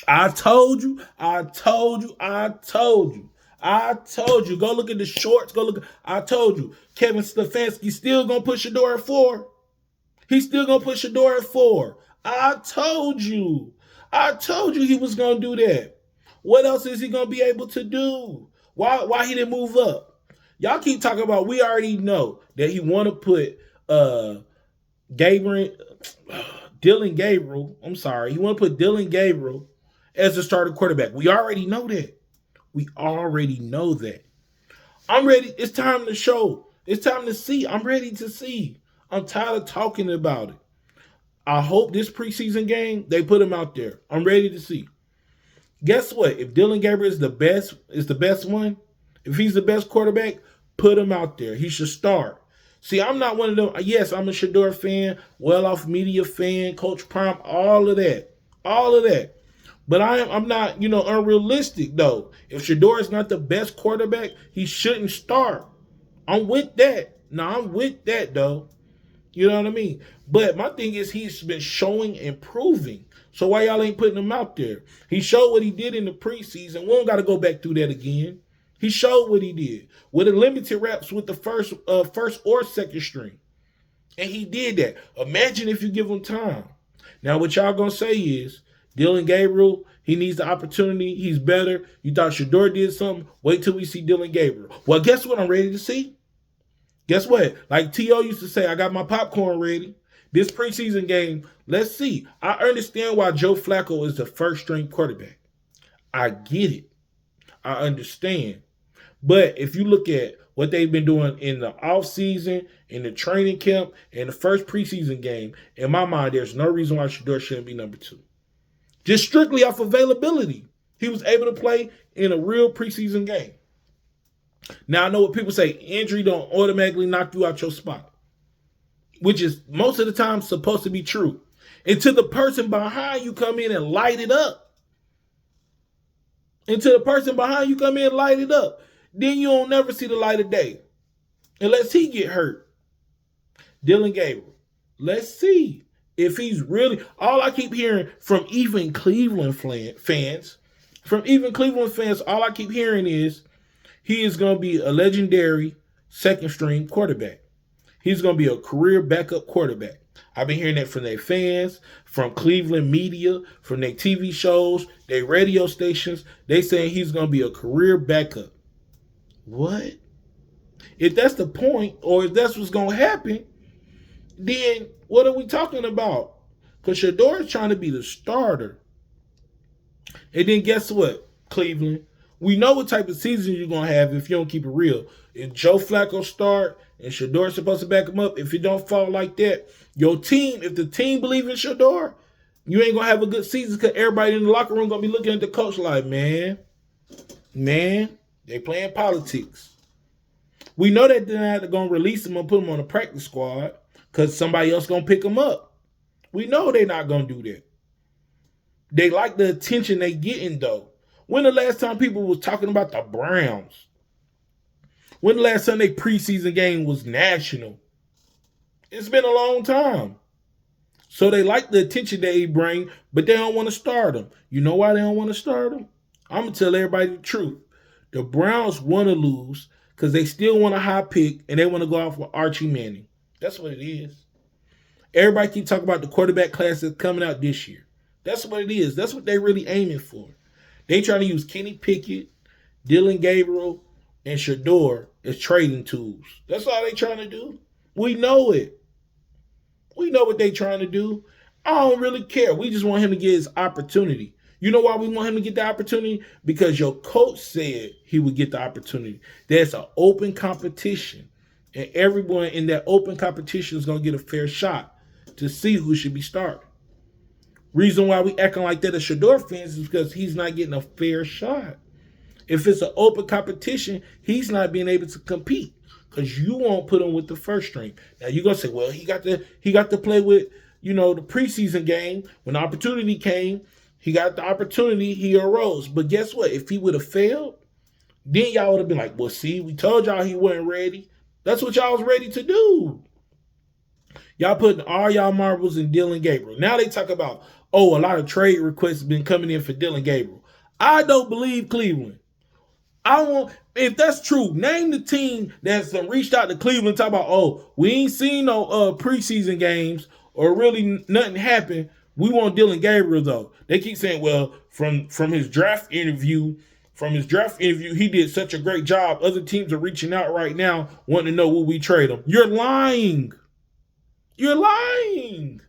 I told you. I told you. I told you. I told you. Go look at the shorts. Go look. I told you. Kevin Stefanski still gonna put Shedeur at 4. He's still gonna put Shedeur at 4. I told you. I told you he was gonna do that. What else is he gonna be able to do? Why he didn't move up? Y'all keep talking about. We already know that he want to put Gabriel, Dylan Gabriel. I'm sorry, he want to put Dylan Gabriel as the starting quarterback. We already know that. We already know that. I'm ready. It's time to show. It's time to see. I'm ready to see. I'm tired of talking about it. I hope this preseason game, they put him out there. I'm ready to see. Guess what? If Dylan Gabriel is the best one, if he's the best quarterback, put him out there. He should start. See, I'm not one of them. Yes, I'm a Shedeur fan, well-off media fan, Coach Prime, all of that. All of that. But I'm not, unrealistic, though. If Shedeur is not the best quarterback, he shouldn't start. I'm with that. No, I'm with that, though. You know what I mean? But my thing is he's been showing and proving. So why y'all ain't putting him out there? He showed what he did in the preseason. We don't got to go back through that again. He showed what he did with the limited reps with the first or second string. And he did that. Imagine if you give him time. Now what y'all going to say is, Dylan Gabriel, he needs the opportunity. He's better. You thought Shedeur did something? Wait till we see Dylan Gabriel. Well, guess what I'm ready to see? Guess what? Like T.O. used to say, I got my popcorn ready. This preseason game, let's see. I understand why Joe Flacco is the first-string quarterback. I get it. I understand. But if you look at what they've been doing in the offseason, in the training camp, in the first preseason game, in my mind, there's no reason why Shedeur shouldn't be number 2. Just strictly off availability. He was able to play in a real preseason game. Now, I know what people say, injury don't automatically knock you out your spot, which is most of the time supposed to be true. Until the person behind you come in and light it up. Until the person behind you come in and light it up. Then you don't never see the light of day. Unless he get hurt. Dylan Gabriel. Let's see if he's really, all I keep hearing from even Cleveland fans, all I keep hearing is he is going to be a legendary second-string quarterback. He's going to be a career backup quarterback. I've been hearing that from their fans, from Cleveland media, from their TV shows, their radio stations. They saying he's going to be a career backup. What? If that's the point, or if that's what's going to happen, then what are we talking about? Because Shedeur is trying to be the starter. And then guess what, Cleveland? We know what type of season you're going to have if you don't keep it real. If Joe Flacco start and Shedeur supposed to back him up, if it don't fall like that, your team, if the team believes in Shedeur, you ain't going to have a good season because everybody in the locker room going to be looking at the coach like, man, they playing politics. We know that they're not going to release him and put him on a practice squad because somebody else going to pick him up. We know they're not going to do that. They like the attention they getting, though. When the last time people was talking about the Browns? When the last time their preseason game was national? It's been a long time. So they like the attention they bring, but they don't want to start them. You know why they don't want to start them? I'm going to tell everybody the truth. The Browns want to lose because they still want a high pick and they want to go off with Archie Manning. That's what it is. Everybody keep talking about the quarterback class that's coming out this year. That's what it is. That's what they're really aiming for. They trying to use Kenny Pickett, Dylan Gabriel, and Shedeur as trading tools. That's all they trying to do. We know it. We know what they trying to do. I don't really care. We just want him to get his opportunity. You know why we want him to get the opportunity? Because your coach said he would get the opportunity. There's an open competition. And everyone in that open competition is going to get a fair shot to see who should be starting. Reason why we acting like that as Shedeur fans is because he's not getting a fair shot. If it's an open competition, he's not being able to compete because you won't put him with the first string. Now you're gonna say, well, he got to play with, the preseason game. When the opportunity came, he got the opportunity, he arose. But guess what? If he would have failed, then y'all would have been like, well, see, we told y'all he wasn't ready. That's what y'all was ready to do. Y'all putting all y'all marbles in Dylan Gabriel. Now they talk about, oh, a lot of trade requests have been coming in for Dylan Gabriel. I don't believe Cleveland. If that's true, name the team that's reached out to Cleveland talking about, oh, we ain't seen no preseason games or really nothing happen. We want Dylan Gabriel though. They keep saying, well, from his draft interview, he did such a great job. Other teams are reaching out right now, wanting to know will we trade him. You're lying. You're lying.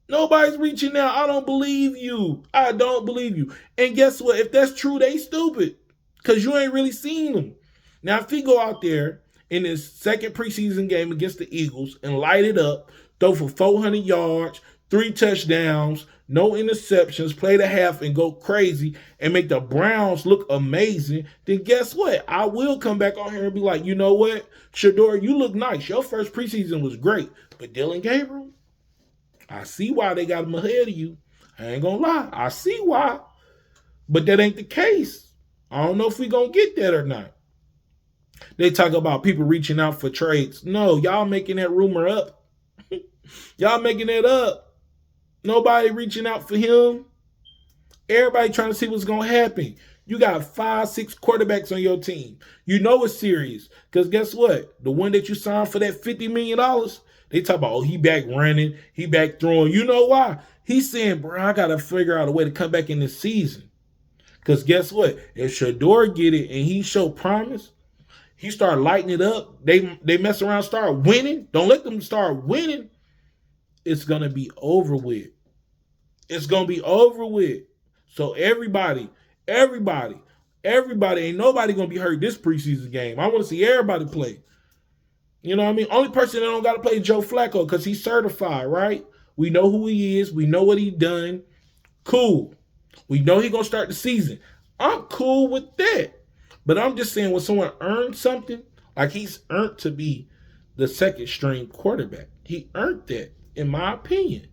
Nobody's reaching out. I don't believe you. I don't believe you. And guess what? If that's true, they stupid. Because you ain't really seen them. Now, if he go out there in his second preseason game against the Eagles and light it up, throw for 400 yards, 3 touchdowns, no interceptions, play the half and go crazy and make the Browns look amazing, then guess what? I will come back on here and be like, you know what? Shedeur, you look nice. Your first preseason was great. But Dylan Gabriel, I see why they got him ahead of you. I ain't gonna lie. I see why. But that ain't the case. I don't know if we gonna get that or not. They talk about people reaching out for trades. No, y'all making that rumor up. Y'all making that up. Nobody reaching out for him. Everybody trying to see what's gonna happen. You got 5, 6 quarterbacks on your team. You know it's serious. Because guess what? The one that you signed for that $50 million, they talk about, oh, he back running, he back throwing. You know why? He's saying, bro, I got to figure out a way to come back in this season. Because guess what? If Shedeur get it and he show promise, he start lighting it up, they mess around, start winning. Don't let them start winning. It's going to be over with. It's going to be over with. So everybody, ain't nobody going to be hurt this preseason game. I want to see everybody play. You know what I mean? Only person that don't got to play is Joe Flacco because he's certified, right? We know who he is. We know what he done. Cool. We know he's going to start the season. I'm cool with that. But I'm just saying when someone earned something, like he's earned to be the second string quarterback. He earned that, in my opinion.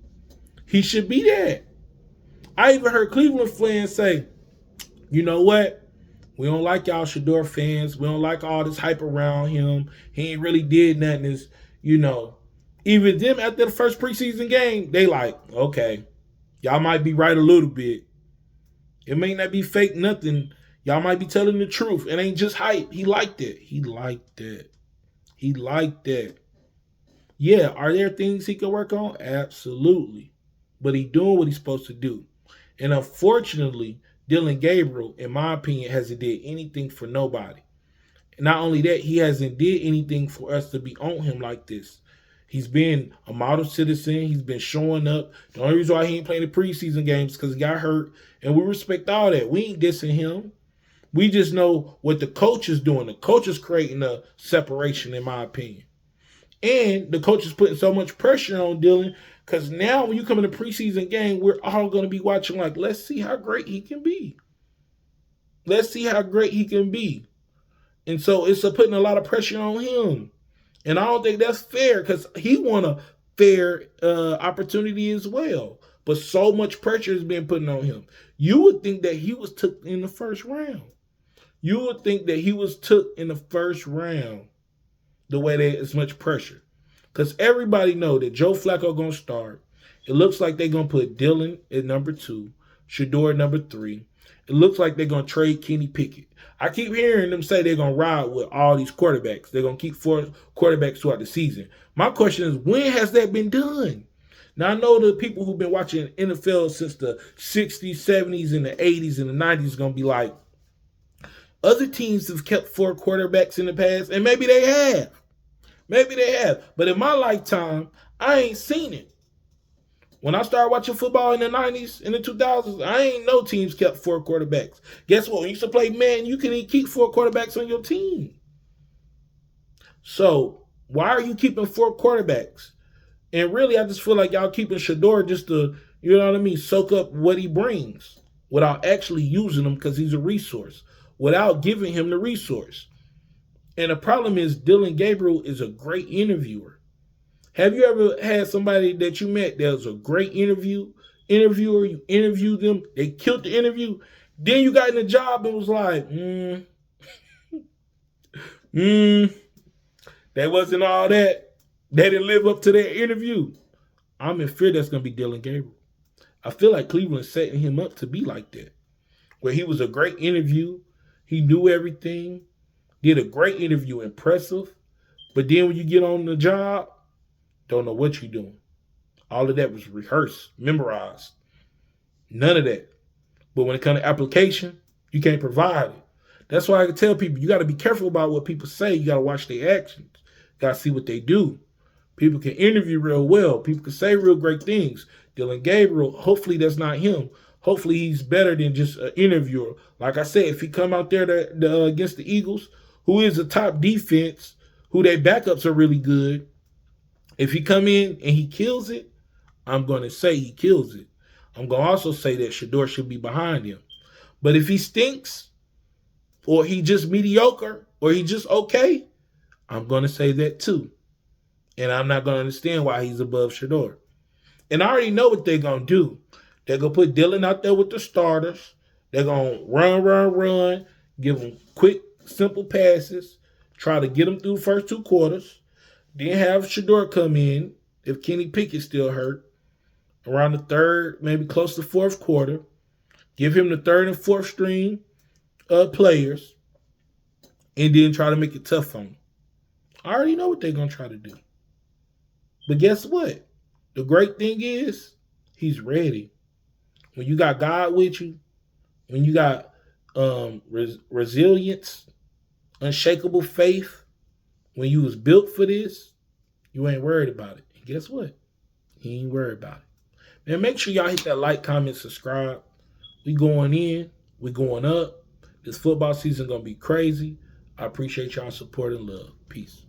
He should be that. I even heard Cleveland fans say, you know what? We don't like y'all Shedeur fans. We don't like all this hype around him. He ain't really did nothing. Is, even them after the first preseason game, they like, okay, y'all might be right a little bit. It may not be fake nothing. Y'all might be telling the truth. It ain't just hype. He liked it. He liked that. Yeah, are there things he can work on? Absolutely. But he doing what he's supposed to do. And unfortunately, Dylan Gabriel, in my opinion, hasn't did anything for nobody. Not only that, he hasn't did anything for us to be on him like this. He's been a model citizen. He's been showing up. The only reason why he ain't playing the preseason games is because he got hurt. And we respect all that. We ain't dissing him. We just know what the coach is doing. The coach is creating a separation, in my opinion. And the coach is putting so much pressure on Dylan because now when you come in the preseason game, we're all going to be watching like, let's see how great he can be. Let's see how great he can be. And so it's putting a lot of pressure on him. And I don't think that's fair because he won a fair opportunity as well. But so much pressure is being put on him. You would think that he was took in the first round. You would think that he was took in the first round the way there is much pressure. Because everybody know that Joe Flacco going to start. It looks like they're going to put Dylan at number 2, Shedeur at number 3. It looks like they're going to trade Kenny Pickett. I keep hearing them say they're going to ride with all these quarterbacks. They're going to keep 4 quarterbacks throughout the season. My question is, when has that been done? Now, I know the people who've been watching NFL since the 60s, 70s, and the 80s, and the 90s are going to be like, other teams have kept 4 quarterbacks in the past, and maybe they have. Maybe they have. But in my lifetime, I ain't seen it. When I started watching football in the 90s, in the 2000s, I ain't know teams kept 4 quarterbacks. Guess what? When you used to play man, you couldn't keep 4 quarterbacks on your team. So, why are you keeping 4 quarterbacks? And really, I just feel like y'all keeping Shedeur just to, soak up what he brings without actually using him because he's a resource, without giving him the resource. And the problem is Dylan Gabriel is a great interviewer. Have you ever had somebody that you met that was a great interviewer, you interviewed them, they killed the interview, then you got in the job and was like, that wasn't all that. They didn't live up to their interview. I'm in fear that's going to be Dylan Gabriel. I feel like Cleveland's setting him up to be like that, where he was a great interview. He knew everything, did a great interview, impressive. But then when you get on the job, don't know what you're doing. All of that was rehearsed, memorized. None of that. But when it comes to application, you can't provide it. That's why I can tell people, you got to be careful about what people say. You got to watch their actions. You got to see what they do. People can interview real well. People can say real great things. Dillon Gabriel, hopefully that's not him. Hopefully he's better than just an interviewer. Like I said, if he come out there against the Eagles, who is a top defense, who their backups are really good, if he come in and he kills it, I'm going to say he kills it. I'm going to also say that Shedeur should be behind him. But if he stinks, or he just mediocre, or he just okay, I'm going to say that too. And I'm not going to understand why he's above Shedeur. And I already know what they're going to do. They're going to put Dillon out there with the starters. They're going to run, give him quick, simple passes, try to get him through the first 2 quarters, then have Shedeur come in, if Kenny Pickett's still hurt, around the 3rd, maybe close to 4th quarter, give him the 3rd and 4th string players, and then try to make it tough on him. I already know what they're going to try to do. But guess what? The great thing is, he's ready. When you got God with you, when you got resilience, unshakable faith, when you was built for this, you ain't worried about it. And guess what? He ain't worried about it. Man, make sure y'all hit that like, comment, subscribe. We going in. We going up. This football season going to be crazy. I appreciate y'all support and love. Peace.